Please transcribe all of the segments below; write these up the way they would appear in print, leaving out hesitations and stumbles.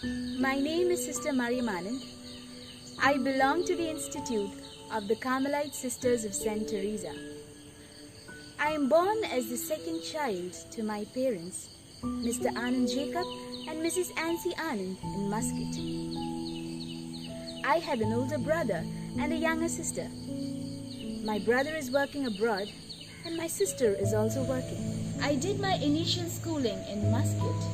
My name is Sr Mariam Anand. I belong to the Institute of the Carmelite Sisters of St. Teresa. I am born as the second child to my parents, Mr. Anand Jacob and Mrs. Nancy Anand in Muscat. I have an older brother and a younger sister. My brother is working abroad and my sister is also working. I did my initial schooling in Muscat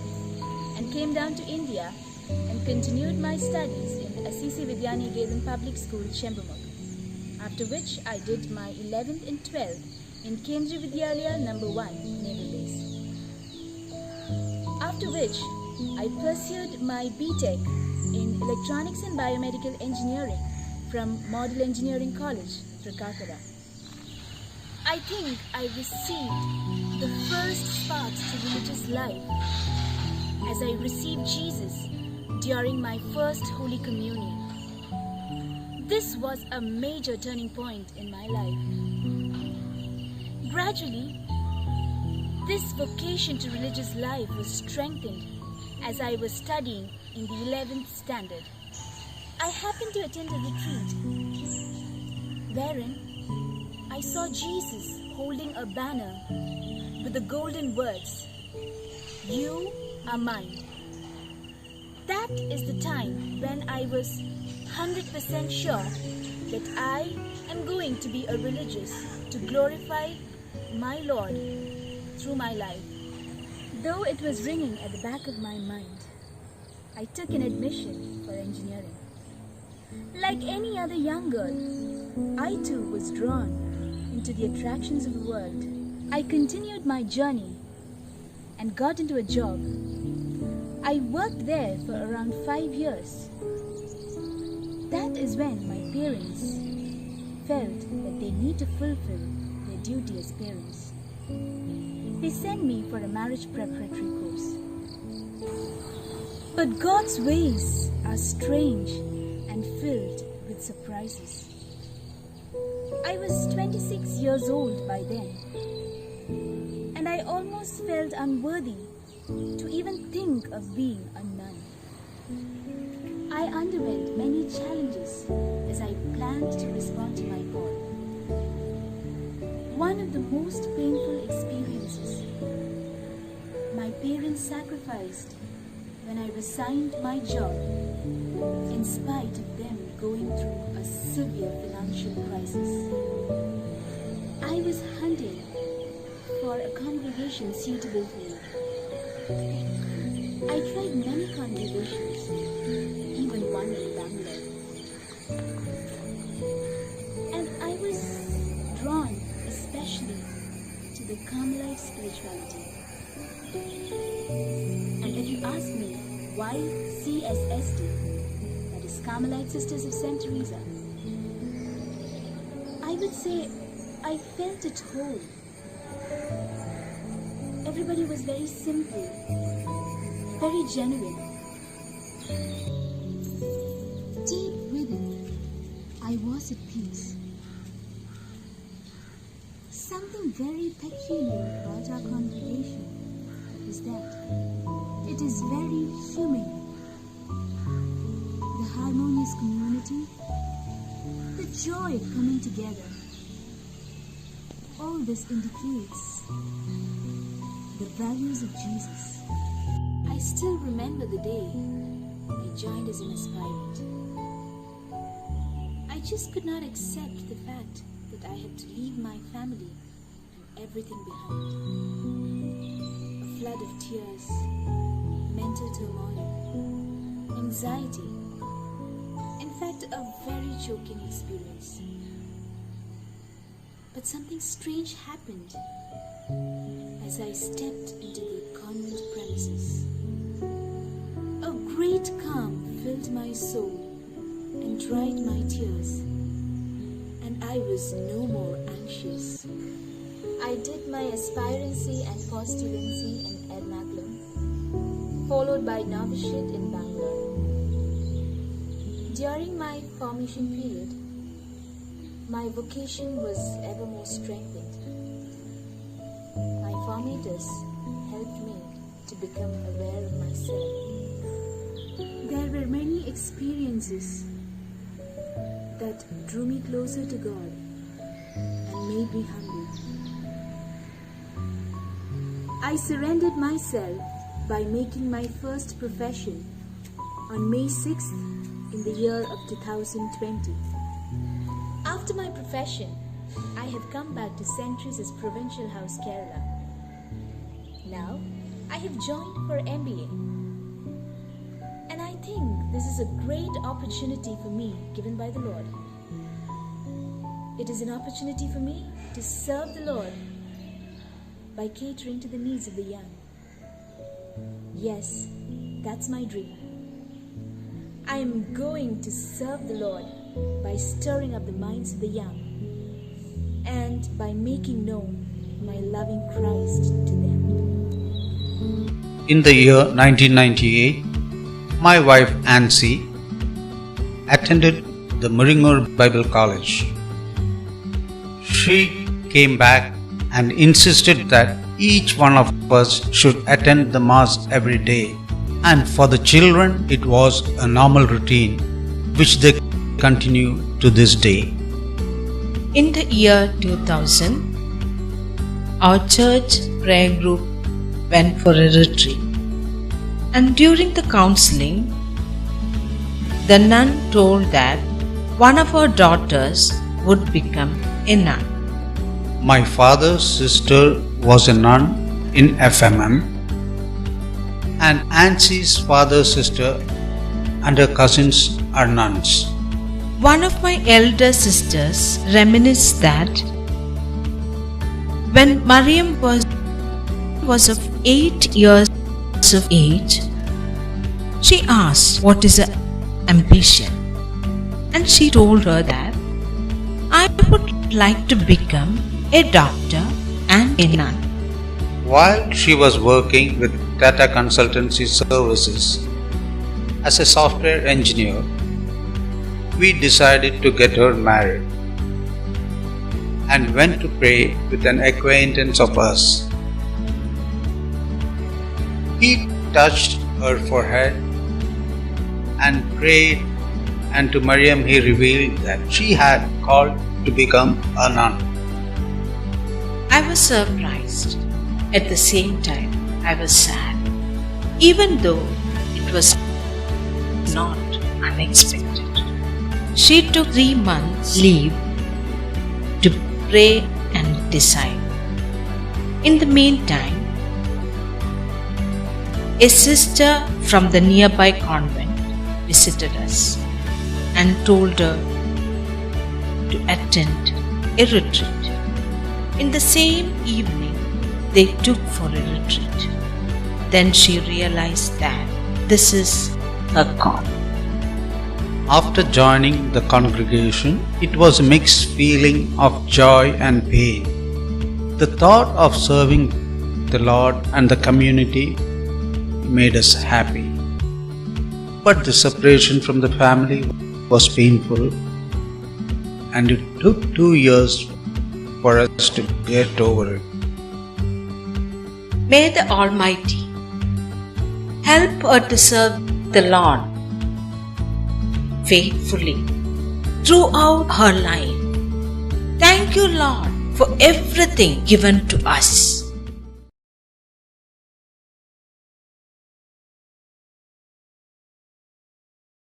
and came down to India and continued my studies in Assisi Vidyaniketan Public School, Chembamuk. After which I did my 11th and 12th in Kendriya Vidyalaya No. 1, Naval Base. After which I pursued my B.Tech in Electronics and Biomedical Engineering from Model Engineering College, Trikarkara. I think I received the first sparks to religious life as I received Jesus during my first Holy Communion. This was a major turning point in my life. Gradually, this vocation to religious life was strengthened as I was studying in the 11th standard. I happened to attend a retreat wherein I saw Jesus holding a banner with the golden words, "You are mine." That is the time when I was 100% sure that I am going to be a religious to glorify my Lord through my life. Though it was ringing at the back of my mind, I took an admission for engineering. Like any other young girl, I too was drawn into the attractions of the world. I continued my journey and got into a job. I worked there for around 5 years. That is when my parents felt that they need to fulfill their duty as parents. They sent me for a marriage preparatory course. But God's ways are strange and filled with surprises. I was 26 years old by then, and I almost felt unworthy to even think of being a nun. I underwent many challenges as I planned to respond to my call. One of the most painful experiences, my parents sacrificed when I resigned my job in spite of them going through a severe financial crisis. I was hunting for a congregation suitable for me. I tried many congregations, even one in Bangalore. And I was drawn especially to the Carmelite spirituality. And if you ask me why CSST, that is Carmelite Sisters of St. Teresa, I would say I felt at home. Everybody was very simple, very genuine. Deep within, I was at peace. Something very peculiar about our congregation is that it is very humane. The harmonious community, the joy of coming together. All this indicates the values of Jesus. I still remember the day I joined as an aspirant. I just could not accept the fact that I had to leave my family and everything behind. A flood of tears, mental turmoil, anxiety, in fact a very choking experience. But something strange happened as I stepped into the convent premises. A great calm filled my soul and dried my tears, and I was no more anxious. I did my aspirancy and postulancy in Ernakulam, followed by novitiate in Bangalore. During my formation period, my vocation was ever more strengthened. My formators helped me to become aware of myself. There were many experiences that drew me closer to God and made me humble. I surrendered myself by making my first profession on May 6th in the year of 2020. After my profession, I have come back to St. Teresa's Provincial House, Kerala. Now, I have joined for MBA. And I think this is a great opportunity for me given by the Lord. It is an opportunity for me to serve the Lord by catering to the needs of the young. Yes, that's my dream. I am going to serve the Lord by stirring up the minds of the young and by making known my loving Christ to them. In the year 1998, my wife Nancy attended the Muringur Bible College. She came back and insisted that each one of us should attend the Mass every day. And for the children, it was a normal routine, which they continue to this day. In the year 2000, our church prayer group went for a retreat. And during the counseling, the nun told that one of our daughters would become a nun. My father's sister was a nun in FMM, and Nancy's father's sister and her cousins are nuns. One of my elder sisters reminisced that when Mariam was of 8 years of age, she asked what is her ambition, and she told her that I would like to become a doctor and a nun. While she was working with Tata Consultancy Services as a software engineer, we decided to get her married and went to pray with an acquaintance of us. He touched her forehead and prayed, and to Mariam he revealed that she had called to become a nun. I was surprised. At the same time, I was sad, even though it was not unexpected. She took 3 months leave to pray and decide. In the meantime, a sister from the nearby convent visited us and told her to attend a retreat. In the same evening, they took for a retreat. Then she realized that this is her call. After joining the congregation, it was a mixed feeling of joy and pain. The thought of serving the Lord and the community made us happy. But the separation from the family was painful, and it took 2 years for us to get over it. May the Almighty help her to serve the Lord faithfully throughout her life. Thank you, Lord, for everything given to us.